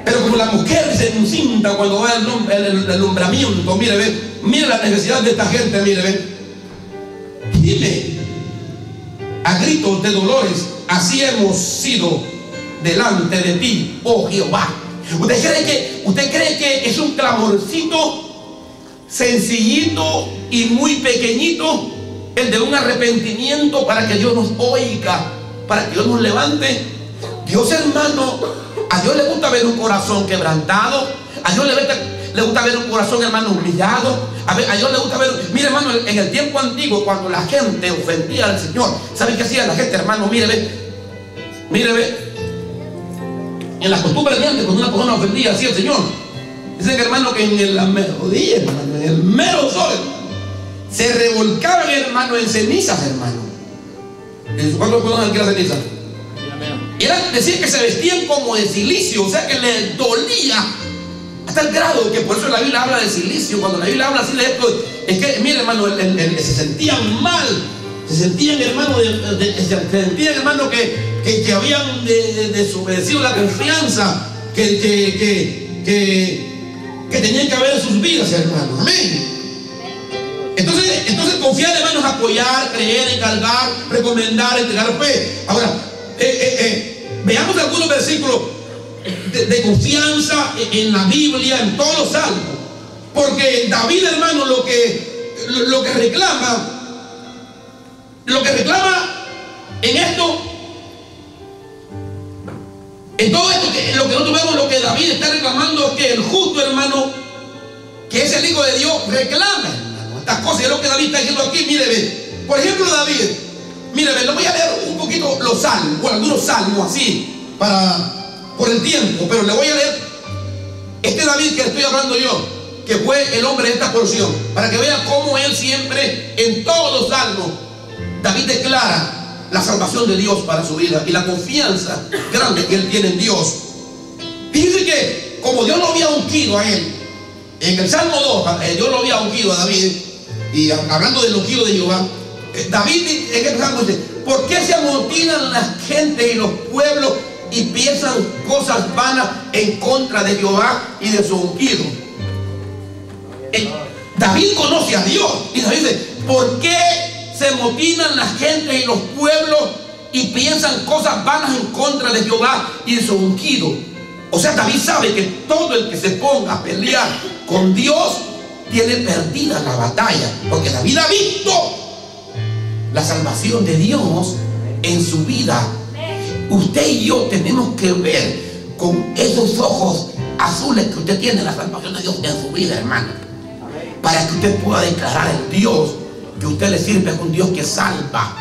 [SPEAKER 1] Pero como la mujer se encinta cuando va el alumbramiento, mire la necesidad de esta gente, mire, ve. Dime, a gritos de dolores, así hemos sido delante de ti, oh Jehová. ¿Usted cree que es un clamorcito sencillito y muy pequeñito el de un arrepentimiento para que Dios nos oiga, para que Dios nos levante? Dios, hermano, a Dios le gusta ver un corazón quebrantado, a Dios le gusta ver un corazón, hermano, humillado, a Dios le gusta ver. Mire, hermano, en el tiempo antiguo, cuando la gente ofendía al Señor, ¿saben qué hacía la gente, hermano? Mire, ve, en las costumbres de antes, cuando una persona ofendía así al Señor, dicen, hermano, que en la melodía, hermano, en el mero sol, hermano, se revolcaban, hermano, en cenizas, hermano. ¿Cuántos conocen aquí la ceniza? Era decir que se vestían como de silicio, o sea que les dolía hasta el grado que por eso la Biblia habla de silicio. Cuando la Biblia habla así de esto, es que, mire, hermano, se sentían mal, se sentían, hermano, que habían desobedecido la confianza que tenían que haber en sus vidas, hermano. Amén. Entonces confiar, hermanos, apoyar, creer, encargar, recomendar, entregar fe. Ahora, veamos algunos versículos de confianza en la Biblia, en todos los salmos. Porque David, hermano, lo que reclama en esto, en todo esto, lo que nosotros vemos, lo que David está reclamando es que el justo, hermano, que es el Hijo de Dios, reclame, hermano, estas cosas. Y es lo que David está diciendo aquí. Mire, ve. Por ejemplo, David, mire, ve, le voy a leer un poquito los salmos, o algunos salmos así, por el tiempo, pero le voy a leer este David que estoy hablando yo, que fue el hombre de esta porción, para que vean cómo él siempre, en todos los salmos, David declara la salvación de Dios para su vida y la confianza grande que él tiene en Dios. Fíjense que como Dios lo había ungido a él, en el Salmo 2, Dios lo había ungido a David, y hablando del ungido de Jehová, David en el Salmo dice: ¿por qué se amotinan las gentes y los pueblos y piensan cosas vanas en contra de Jehová y de su ungido? David conoce a Dios y David dice: ¿por qué se amotinan las gentes y los pueblos y piensan cosas vanas en contra de Jehová y de su ungido? O sea, David sabe que todo el que se ponga a pelear con Dios tiene perdida la batalla, porque David ha visto la salvación de Dios en su vida. Usted y yo tenemos que ver con esos ojos azules que usted tiene la salvación de Dios en su vida, hermano, para que usted pueda declarar el Dios que usted le sirve, es un Dios que salva.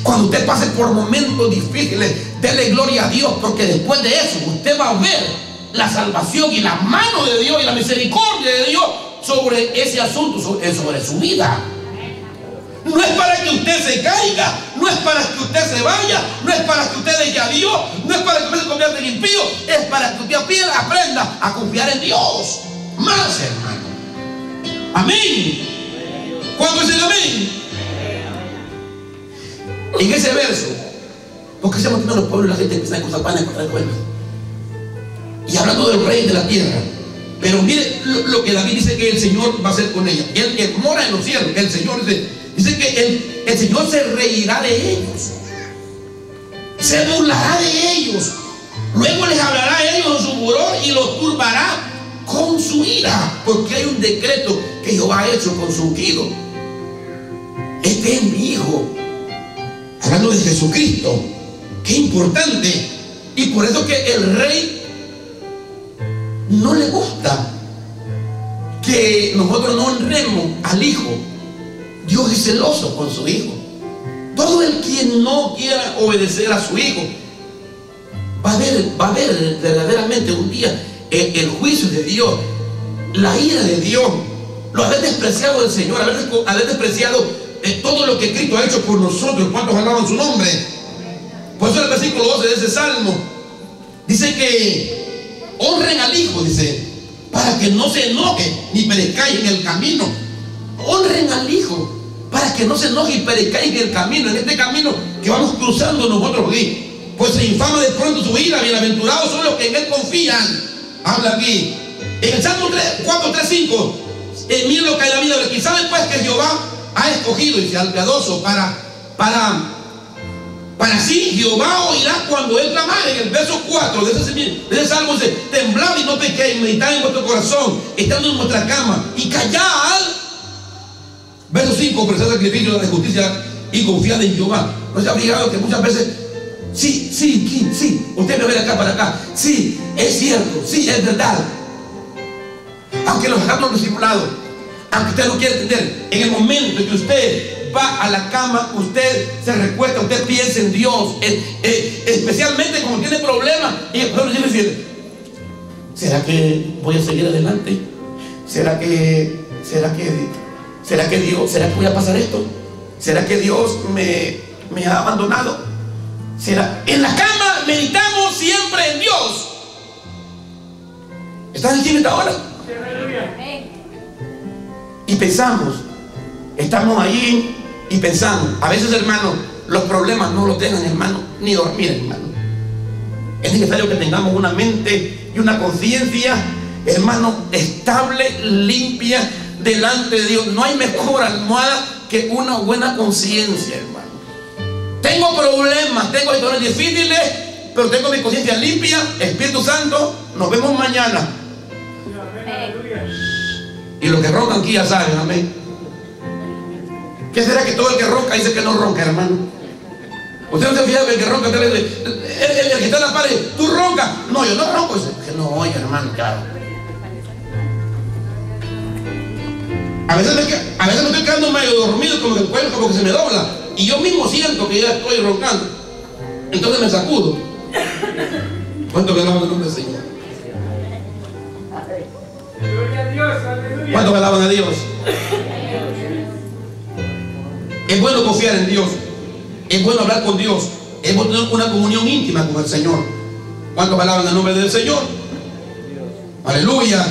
[SPEAKER 1] Cuando usted pase por momentos difíciles, dele gloria a Dios, porque después de eso usted va a ver la salvación y la mano de Dios y la misericordia de Dios sobre ese asunto, sobre su vida. No es para que usted se caiga, no es para que usted se vaya, no es para que usted deje a Dios, no es para que usted se convierta en impío, es para que usted aprenda a confiar en Dios más, hermano. Amén. ¿Cuánto dicen amén? En ese verso, porque se amotinan los pueblos y la gente empieza a cosas vanas contra el pueblo, y hablando del rey de la tierra. Pero mire lo que David dice que el Señor va a hacer con ella. El que mora en los cielos, el Señor dice que el Señor se reirá de ellos, se burlará de ellos, luego les hablará a ellos en su furor y los turbará con su ira, porque hay un decreto que Jehová ha hecho con su ungido. Este es mi hijo, hablando de Jesucristo. Qué importante. Y por eso que el rey no le gusta que nosotros no honremos al hijo. Dios es celoso con su hijo. Todo el quien no quiera obedecer a su hijo va a ver verdaderamente un día el juicio de Dios, la ira de Dios, lo haber despreciado del Señor, haber despreciado todo lo que Cristo ha hecho por nosotros. ¿Cuántos alaban su nombre? Por eso el versículo 12 de ese salmo dice que honren al hijo, dice, para que no se enoje ni perezcáis en el camino. Honren al hijo para que no se enoje y perezcáis en el camino, en este camino que vamos cruzando nosotros aquí. Pues se infama de pronto su ira. Bienaventurados son los que en él confían. Habla aquí en el Salmo 4, 3, 5. Miren lo que hay en la vida. Y saben pues que Jehová ha escogido, dice, al piadoso para sí. Jehová oirá cuando él clamare. En el verso 4 de ese salmo dice: temblad y no pequéis, meditad en vuestro corazón, estando en vuestra cama, y callad. Verso 5: ofreced sacrificio de justicia y confiad en Jehová. ¿No se ha fijado que muchas veces sí, usted me ve de acá para acá, sí, es cierto, sí, es verdad? Aunque los hagamos discipulados, aunque usted no quiera entender, en el momento en que usted va a la cama, usted se recuesta, usted piensa en Dios, especialmente cuando tiene problemas, y el pueblo dice: ¿será que voy a seguir adelante? ¿Será que Dios, será que voy a pasar esto? ¿Será que Dios me ha abandonado? ¿Será? En la cama meditamos siempre en Dios. ¿Estás aquí en esta hora? Y pensamos, estamos allí y pensamos. A veces, hermano, los problemas no los dejan, hermano, ni dormir, hermano. Es necesario que tengamos una mente y una conciencia, hermano, estable, limpia delante de Dios. No hay mejor almohada que una buena conciencia, hermano. Tengo problemas, tengo situaciones difíciles, pero tengo mi conciencia limpia. Espíritu Santo, nos vemos mañana. Y los que roncan aquí ya saben, amén. ¿Qué será que todo el que ronca dice que no ronca, hermano? Usted no se fija que el que ronca, el que está en la pared, tú roncas. No, yo no ronco. Dice que no oye, hermano, claro. A veces me estoy quedando medio dormido, como que el cuello como que se me dobla, y yo mismo siento que ya estoy roncando. Entonces me sacudo. ¿Cuánto que damos el nombre del Señor? ¿Cuántos alaban a Dios? Es bueno confiar en Dios. Es bueno hablar con Dios. Es bueno tener una comunión íntima con el Señor. ¿Cuántos alaban el nombre del Señor? Aleluya.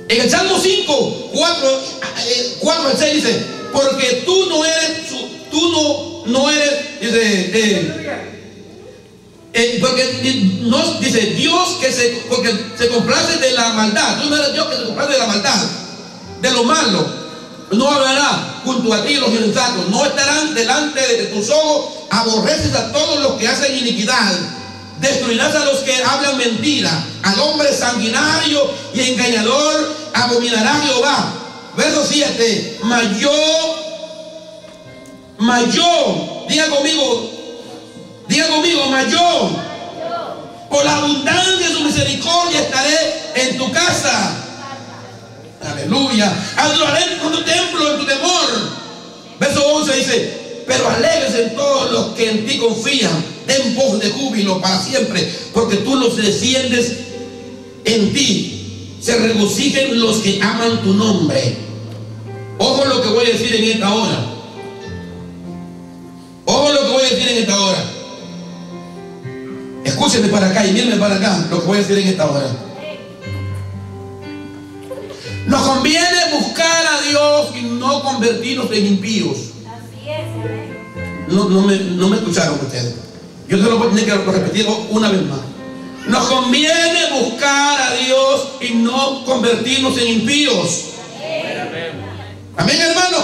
[SPEAKER 1] En el Salmo 5, 4 al 6 dice: porque tú no eres, porque no, dice Dios porque se complace de la maldad. Tú no eres Dios que se complace de la maldad, de lo malo. No hablará junto a ti los insensatos, no estarán delante de tus ojos. Aborreces a todos los que hacen iniquidad. Destruirás a los que hablan mentira. Al hombre sanguinario y engañador abominará Jehová. Verso 7. Diga conmigo, mayor. Por la abundancia de su misericordia estaré en tu casa. Aleluya. Adoraré en tu templo, en tu temor. Verso 11 dice: pero alégrese todos los que en ti confían, den voz de júbilo para siempre, porque tú los desciendes en ti. Se regocijen los que aman tu nombre. Ojo lo que voy a decir en esta hora. Ojo lo que voy a decir en esta hora. Escúchenme para acá y mírenme para acá lo que voy a decir en esta hora. Nos conviene buscar a Dios y no convertirnos en impíos.
[SPEAKER 5] Así es.
[SPEAKER 1] No me escucharon ustedes. Yo se lo voy a tener que repetir una vez más. Nos conviene buscar a Dios y no convertirnos en impíos. Amén, hermano.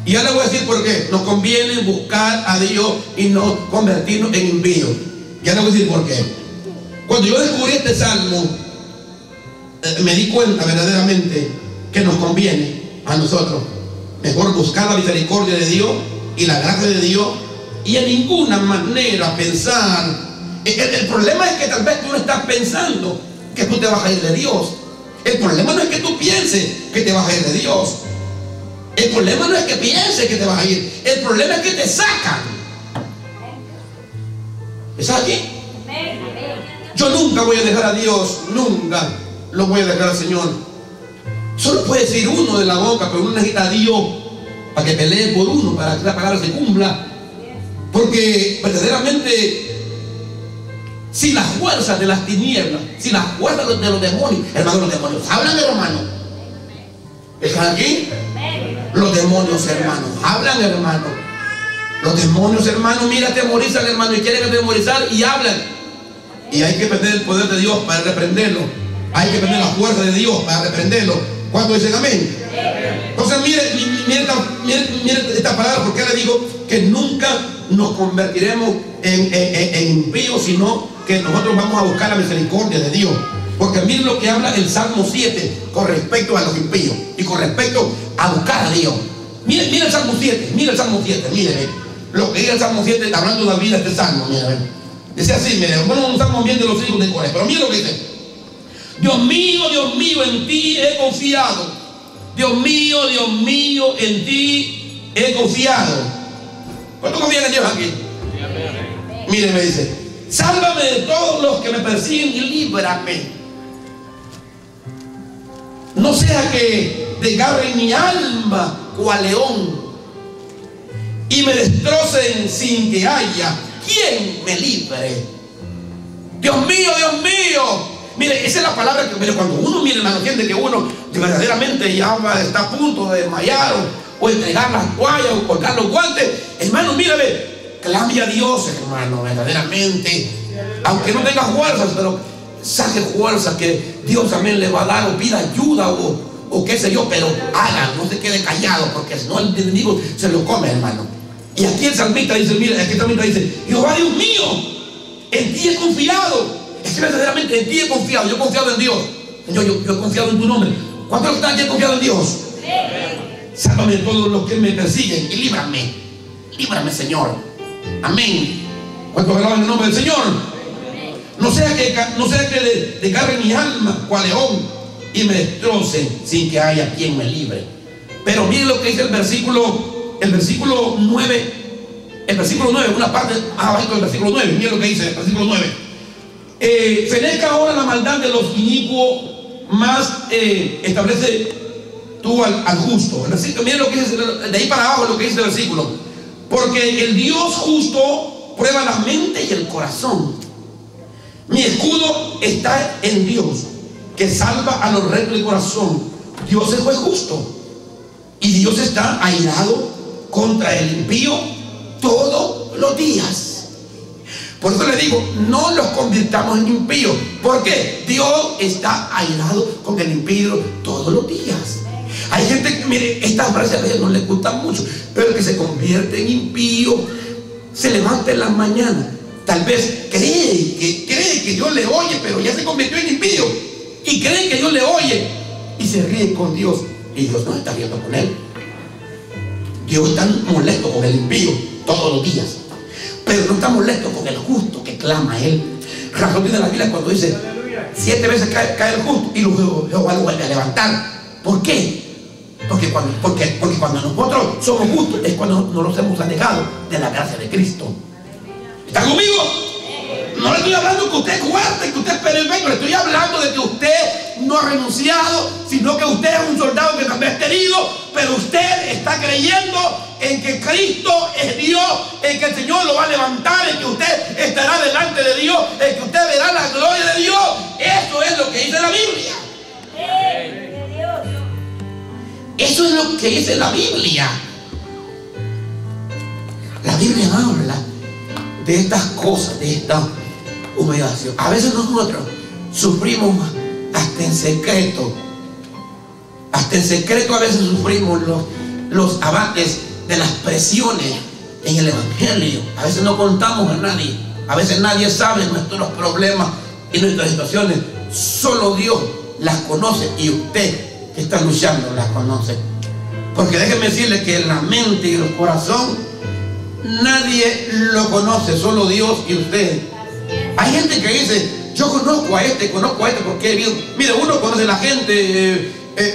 [SPEAKER 1] Y ya le voy a decir por qué. Nos conviene buscar a Dios y no convertirnos en impíos. Ya le voy a decir por qué. Cuando yo descubrí este salmo, me di cuenta verdaderamente que nos conviene a nosotros mejor buscar la misericordia de Dios y la gracia de Dios, y en ninguna manera pensar. El problema es que tal vez tú no estás pensando que tú te vas a ir de Dios. El problema no es que tú pienses que te vas a ir de Dios. El problema no es que pienses que te vas a ir. El problema es que te sacan. ¿Estás aquí? Yo nunca voy a dejar a Dios. Nunca lo voy a dejar al Señor. Solo puede decir uno de la boca, pero uno necesita a Dios para que pelee por uno, para que la palabra se cumpla. Porque verdaderamente, si las fuerzas de las tinieblas, si las fuerzas de los demonios, hermano, los demonios hablan, hermano. ¿Están aquí? Los demonios, hermano, hablan, hermano. Los demonios, hermano, mira, atemorizan, hermano, y quieren atemorizar y hablan. Y hay que perder el poder de Dios para reprenderlo. Hay que perder la fuerza de Dios para reprenderlo. ¿Cuántos dicen amén? Entonces, mire esta palabra, porque le digo que nunca nos convertiremos en impíos, sino que nosotros vamos a buscar la misericordia de Dios. Porque miren lo que habla el Salmo 7 con respecto a los impíos y con respecto a buscar a Dios. Mire el Salmo 7, mire lo que dice el Salmo 7, hablando de la vida de este Salmo. Mire, dice así, mire, bueno, un Salmo bien de los hijos de Coré, pero mire lo que dice: Dios mío, en ti he confiado. Dios mío, en ti he confiado. ¿Cuánto confían en Dios aquí? Mire, me dice: sálvame de todos los que me persiguen y líbrame. No sea que desgarren mi alma cual león y me destrocen sin que haya quien me libre. Dios mío. Mire, esa es la palabra que, mire, cuando uno mire, hermano, entiende que uno verdaderamente ya está a punto de desmayar o entregar las toallas o colgar los guantes. Hermano, mírame, clame a Dios, hermano, verdaderamente. Aunque no tenga fuerzas, pero saque fuerzas que Dios también le va a dar, o pida ayuda o qué sé yo, pero haga, no se quede callado, porque si no el enemigo se lo come, hermano. Y aquí el salmista dice, mira, aquí el salmista dice: Jehová Dios mío, en ti he confiado. Es que verdaderamente en ti he confiado. Yo he confiado en Dios. Señor, yo he confiado en tu nombre. ¿Cuántos están aquí? He confiado en Dios. Sálvame de todos los que me persiguen y líbrame. Líbrame, Señor. Amén. ¿Cuántos alaban el nombre del Señor? No sea que desgarre mi alma cual león y me destrocen sin que haya quien me libre. Pero miren lo que dice el versículo 9. El versículo 9, una parte más abajo del versículo 9. Miren lo que dice el versículo 9. Fenezca ahora la maldad de los inicuos más establece tú al justo. Miren lo que dice, de ahí para abajo lo que dice el versículo. Porque el Dios justo prueba la mente y el corazón. Mi escudo está en Dios, que salva a los rectos de corazón. Dios es juez justo. Y Dios está airado contra el impío todos los días. Por eso le digo, no los convirtamos en impíos. ¿Por qué? Dios está airado con el impío todos los días. Hay gente que, mire, estas frases a veces no les gustan mucho, pero que se convierte en impío, se levanta en la mañana, tal vez cree que Dios le oye, pero ya se convirtió en impío, y cree que Dios le oye, y se ríe con Dios, y Dios no está riendo con él. Dios está molesto con el impío todos los días, pero no está molesto con el justo que clama a él. Razón tiene la Biblia cuando dice 7 veces cae el justo y luego Jehová lo vuelve a levantar. ¿Por qué? Porque cuando nosotros somos justos es cuando nos hemos alejado de la gracia de Cristo. ¿Está conmigo? No le estoy hablando que usted es fuerte, que usted es perfecto. Le estoy hablando de que usted no ha renunciado, sino que usted es un soldado que también está herido, pero usted está creyendo en que Cristo es Dios, en que el Señor lo va a levantar, en que usted estará delante de Dios, en que usted verá la gloria de Dios. Eso es lo que dice la Biblia. Eso es lo que dice la Biblia. La Biblia habla de estas cosas, de esta humillación. A veces nosotros sufrimos hasta en secreto. Hasta en secreto a veces sufrimos los abates de las presiones en el Evangelio. A veces no contamos a nadie. A veces nadie sabe nuestros problemas y nuestras situaciones. Solo Dios las conoce, y usted que está luchando las conoce. Porque déjenme decirle que la mente y el corazón nadie lo conoce, solo Dios y usted. Hay gente que dice, yo conozco a este porque he vivido. Mire, uno conoce a la gente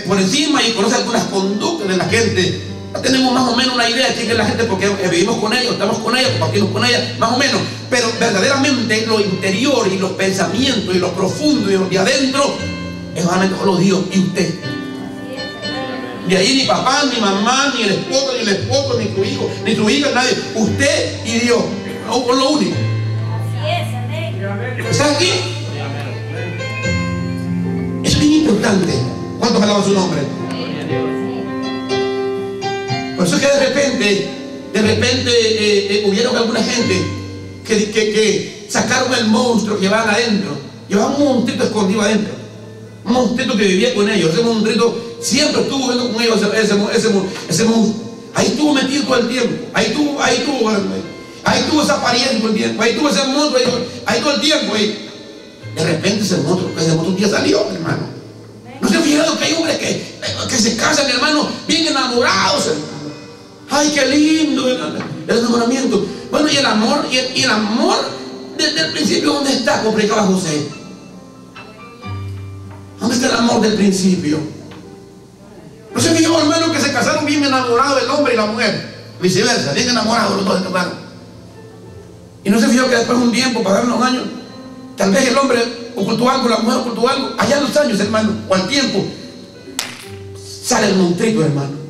[SPEAKER 1] por encima y conoce algunas conductas de la gente. Ya tenemos más o menos una idea de quién es la gente porque vivimos con ellos, estamos con ellos, compartimos con ellos, más o menos. Pero verdaderamente lo interior y los pensamientos y lo profundo y lo de adentro es solamente solo Dios y usted. De ahí ni papá, ni mamá, ni el esposo, ni tu hijo, ni tu hija, nadie. Usted y Dios, lo único. ¿Está aquí? Eso es bien importante. ¿Cuántos alaban su nombre? Por eso es que de repente hubieron alguna gente que sacaron el monstruo que van adentro. Llevaban un monstruito escondido adentro. Un monstruito que vivía con ellos. Ese monstruito siempre estuvo viendo con ellos. Ese monstruo. Ahí estuvo metido todo el tiempo. Ahí tuvo esa apariencia todo el tiempo. Ahí tuvo ese monstruo. Ahí todo el tiempo. De repente ese monstruo un día salió, hermano. ¿No se han fijado que hay hombres que se casan, hermano, bien enamorados, hermano? Ay, qué lindo el enamoramiento. Bueno, y el amor desde el principio, ¿dónde está? Como predicaba José. ¿Dónde está el amor del principio? ¿No se fijó, hermano, que se casaron bien enamorados el hombre y la mujer? Viceversa, bien enamorados los dos se casaron. Y no se fijó que después de un tiempo, pasaron unos años, tal vez el hombre ocultó algo, la mujer ocultó algo. Allá en los años, hermano, o al tiempo, sale el monstruito, hermano.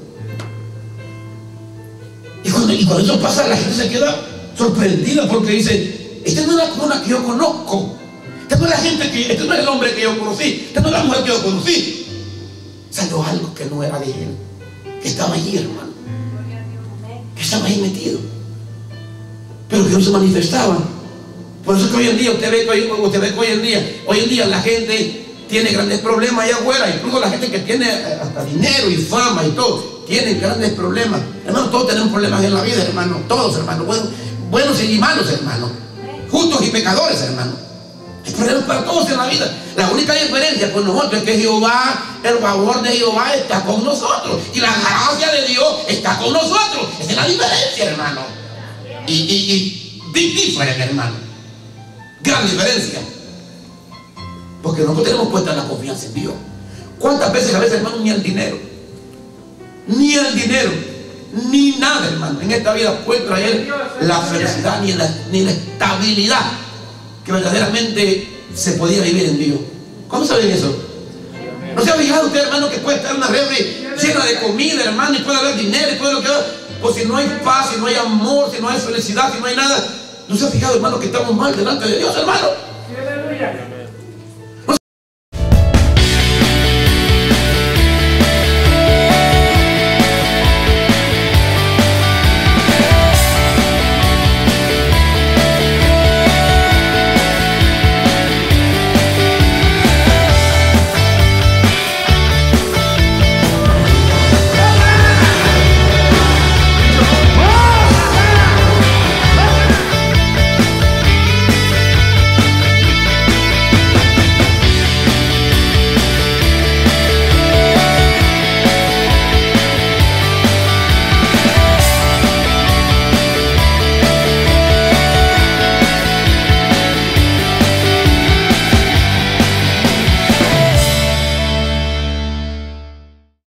[SPEAKER 1] Y cuando eso pasa, la gente se queda sorprendida porque dice, esta no es la persona que yo conozco. Este no es el hombre que yo conocí. Esta no es la mujer que yo conocí. Salió algo que no era de él, que estaba allí, hermano, que estaba ahí metido, pero que no se manifestaba. Por eso es que hoy en día usted ve que hoy en día la gente tiene grandes problemas allá afuera. Incluso la gente que tiene hasta dinero y fama y todo, tienen grandes problemas. Hermano, todos tenemos problemas en la vida, hermano. Todos, hermano. Buenos y malos, hermano. Justos y pecadores, hermano. Hay problemas para todos en la vida. La única diferencia con nosotros es que Jehová, el favor de Jehová está con nosotros. Y la gracia de Dios está con nosotros. Esa es la diferencia, hermano. Y diferente, hermano. Gran diferencia. Porque nosotros tenemos puesta la confianza en Dios. ¿Cuántas veces a veces, hermano, ni el dinero, ni nada, hermano, en esta vida puede traer la felicidad ni la estabilidad que verdaderamente se podía vivir en Dios? ¿Cómo saben eso? ¿No se ha fijado usted, hermano, que puede estar una refri llena de comida, hermano, y puede haber dinero, y puede lo que haga? Pues si no hay paz, si no hay amor, si no hay felicidad, si no hay nada, ¿no se ha fijado, hermano, que estamos mal delante de Dios, hermano?
[SPEAKER 4] Aleluya.